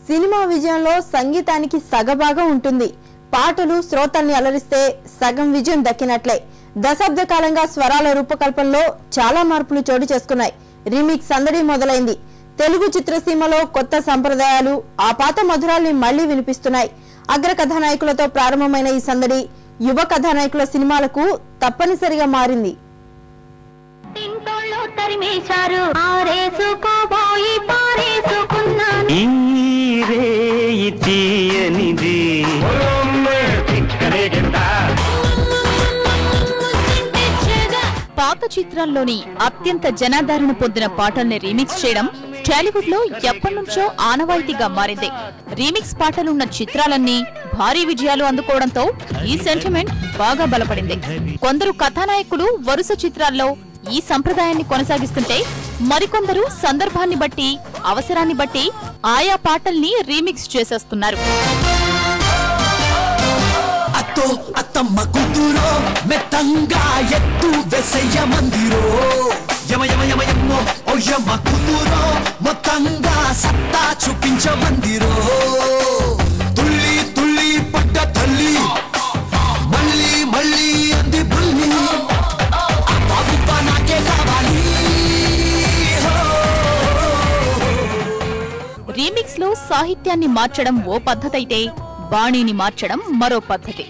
Cinema విజయంలో సంగీతానికి సగభాగం ఉంటుంది. పాటలు శ్రోతల్ని అలరిస్తే సగం విజయం దక్కినట్లే. దశాబ్ద కాలంగా స్వరాల రూపకల్పనలో చాలా మార్పులు చోటు చేసుకున్నాయి. రీమిక్స్ సందడి మొదలైంది. తెలుగు చిత్రసీమలో కొత్త సంప్రదాయాలు, ఆ పాత మధురాల్ని మళ్లీ వినిపిస్తున్నాయి. అగ్ర కథానాయకులతో ప్రారంభమైన ఈ సందడి యువ కథానాయకుల సినిమాలకు తప్పనిసరిగా మారింది. పాత చిత్రాల్లోని అత్యంత జనాదరణ పొందిన పాటల్ని రీమిక్స్ చేయడం టాలీవుడ్ లో ఎప్పటినుంచో ఆనవాయితీగా మారింది. రీమిక్స్ పాటలున్న చిత్రాలన్నీ భారీ విజయాలు అందుకోవడంతో ఈ సెంటిమెంట్ బాగా బలపడింది. కొందరు కథానాయకులు వరుస చిత్రాల్లో ఈ సంప్రదాయాన్ని కొనసాగిస్తుంటే మరికొందరు సందర్భాన్ని బట్టి, అవసరాన్ని బట్టి ఆయా పాటల్ని రీమిక్స్ చేసేస్తున్నారు. అత్తమ్మ కూతురో మెత్తంగా ఎత్తు వెసయ్య మందిరో యమ యమ యమ యమ్మో ఓ యమ్మ కూతురో మొత్తంగా సత్తా చూపించ మందిరో తుల్లి తుల్లి పడ్డ తల్లి మళ్ళీ మళ్ళీ అంది బుల్లి బాబు నాకే కావాలి. రీమిక్స్ లో సాహిత్యాన్ని మార్చడం ఓ పద్ధతి అయితే బాణీని మార్చడం మరో పద్ధతి.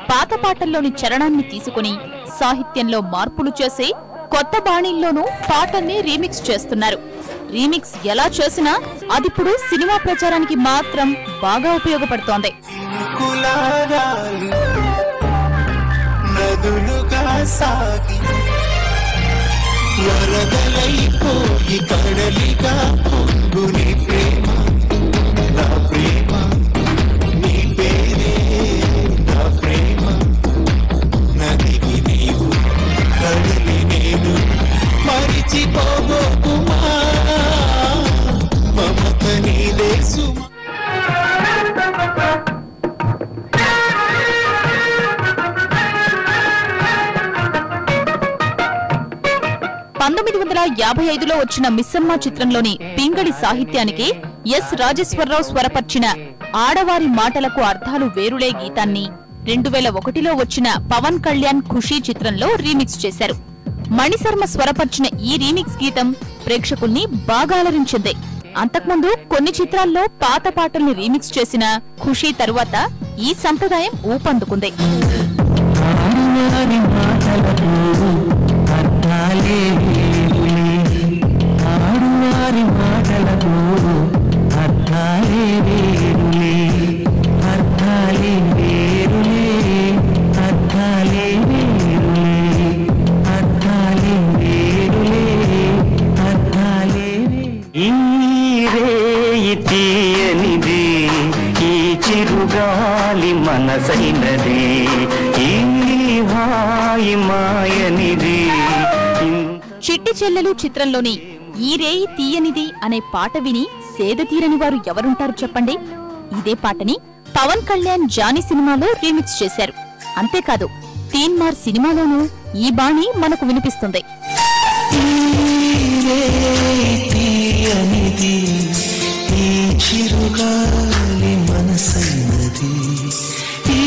పాత పాటల్లోని చరణాన్ని తీసుకుని సాహిత్యంలో మార్పులు చేసి కొత్త బాణీల్లోనూ పాటల్ని రీమిక్స్ చేస్తున్నారు. రీమిక్స్ ఎలా చేసినా అదిప్పుడు సినిమా ప్రచారానికి మాత్రం బాగా ఉపయోగపడుతోంది. లో వచ్చిన మిస్సమ్మ చిత్రంలోని పింగళి సాహిత్యానికి ఎస్ రాజేశ్వరరావు స్వరపర్చిన ఆడవారి మాటలకు అర్థాలు వేరులే గీతాన్ని 2001లో వచ్చిన పవన్ కళ్యాణ్ ఖుషీ చిత్రంలో రీమిక్స్ చేశారు. మణిశర్మ స్వరపర్చిన ఈ రీమిక్స్ గీతం ప్రేక్షకుల్ని బాగా అలరించింది. అంతకుముందు కొన్ని చిత్రాల్లో పాత పాటల్ని రీమిక్స్ చేసిన ఖుషీ తరువాత ఈ సంప్రదాయం ఊపందుకుంది. చిరుగాలి మనసైనది ఈ హాయి మాయనిది. చిట్టి చెల్లెలు చిత్రంలోని ఈ రేయి తీయనిది అనే పాట విని సేద తీరని వారు ఎవరుంటారు చెప్పండి. ఇదే పాటని పవన్ కళ్యాణ్ జానీ సినిమాలో రీమిక్స్ చేశారు. అంతేకాదు తీన్మార్ సినిమాలోనూ ఈ బాణి మనకు వినిపిస్తుంది. చిరుగాలి మనసైనది ఈ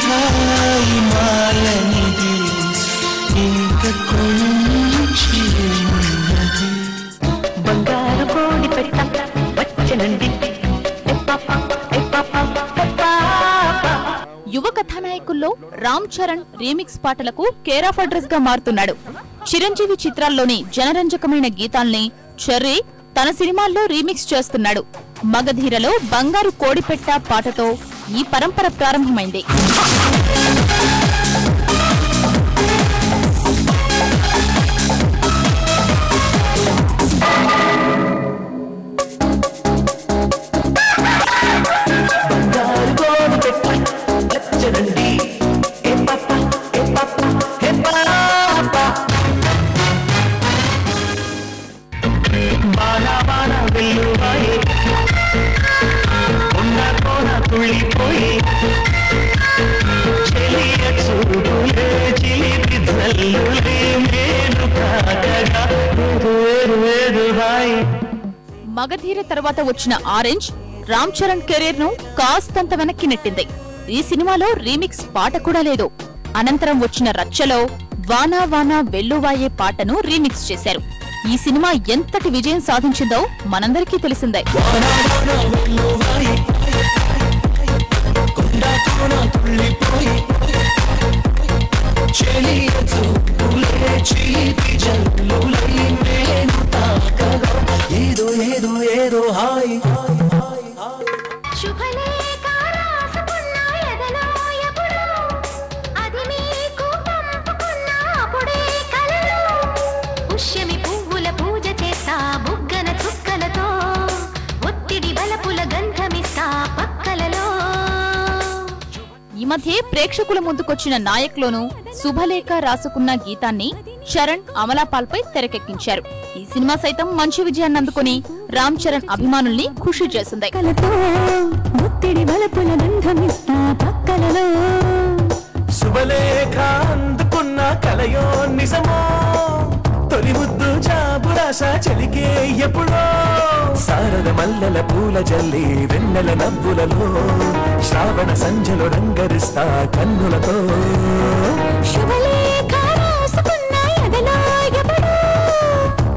హాయి మాయనిది ఇంకా కొంచెం బంగారు కోడి పెట్ట వచ్చనండి. యువ కథానాయకుల్లో రామ్ చరణ్ రీమిక్స్ పాటలకు కేర్ ఆఫ్ అడ్రస్ గా మారుతున్నాడు. చిరంజీవి చిత్రాల్లోని జనరంజకమైన గీతాల్ని చెర్రీ తన సినిమాల్లో రీమిక్స్ చేస్తున్నాడు. మగధీరలో బంగారు కోడిపెట్ట పాటతో ఈ పరంపర ప్రారంభమైంది. మగధీర తర్వాత వచ్చిన ఆరెంజ్ రామ్ చరణ్ కెరీర్ ను కాస్తంత వెనక్కి నెట్టింది. ఈ సినిమాలో రీమిక్స్ పాట కూడా లేదు. అనంతరం వచ్చిన రచ్చలో వానా వానా వెల్లువాయే పాటను రీమిక్స్ చేశారు. ఈ సినిమా ఎంతటి విజయం సాధించిందో మనందరికీ తెలిసిందే. ఈ మధ్య ప్రేక్షకుల ముందుకొచ్చిన నాయక్లోనూ శుభలేఖ రాసుకున్న గీతాన్ని చరణ్ అమలాపాల్పై తెరకెక్కించారు. ఈ సినిమా సైతం మంచి విజయాన్ని అందుకుని రామ్ చరణ్ అభిమానుల్ని ఖుషి చేసింది. శుభలేఖ అందుకున్న కలయో నిజమో తొలి ముద్దు జాబురాస చలికే ఎప్పుడో సారద మల్లెల పూల జల్లి వెన్నెల నవ్వులలో శ్రావణ సంధ్యలో రంగరిస్తా కన్నులతో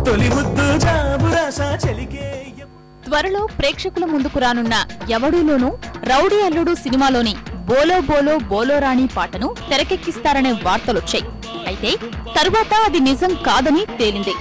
తొలి ముద్దు జాబురాస చలికే. త్వరలో ప్రేక్షకుల ముందుకు రానున్న ఎవడూలోనూ రౌడీ అల్లుడు సినిమాలోని బోలో బోలో బోలో రాణి పాటను తెరకెక్కిస్తారనే వార్తలొచ్చాయి. అయితే తరువాత అది నిజం కాదని తేలింది.